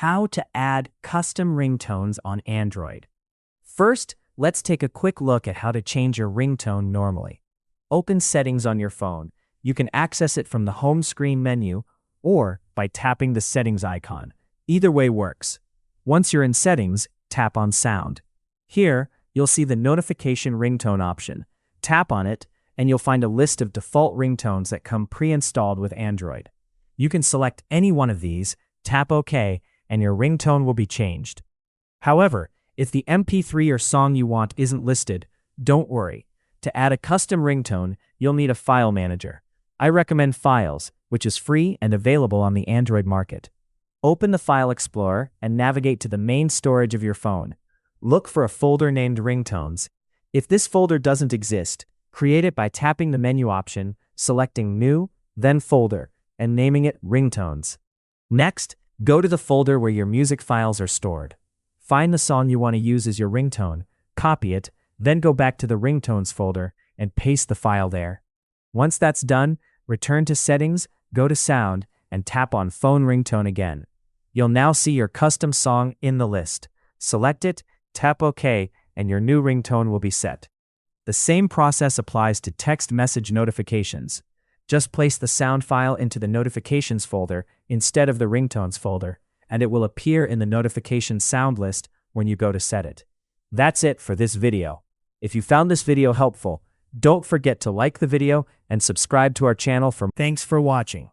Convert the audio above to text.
how to add custom ringtones on Android. First, let's take a quick look at how to change your ringtone normally. Open Settings on your phone. You can access it from the home screen menu or by tapping the settings icon. Either way works. Once you're in Settings, tap on Sound. Here, you'll see the notification ringtone option. Tap on it, and you'll find a list of default ringtones that come pre-installed with Android. You can select any one of these, tap OK, and your ringtone will be changed. However, if the MP3 or song you want isn't listed, don't worry. To add a custom ringtone, you'll need a file manager. I recommend Files, which is free and available on the Android market. Open the File Explorer and navigate to the main storage of your phone. Look for a folder named Ringtones. If this folder doesn't exist, create it by tapping the menu option, selecting New, then Folder, and naming it Ringtones. Next, go to the folder where your music files are stored. Find the song you want to use as your ringtone, copy it, then go back to the Ringtones folder and paste the file there. Once that's done, return to Settings, go to Sound, and tap on Phone Ringtone again. You'll now see your custom song in the list. Select it, tap OK, and your new ringtone will be set. The same process applies to text message notifications. Just place the sound file into the Notifications folder instead of the Ringtones folder, and it will appear in the notification sound list when you go to set it. That's it for this video. If you found this video helpful, don't forget to like the video and subscribe to our channel. Thanks for watching.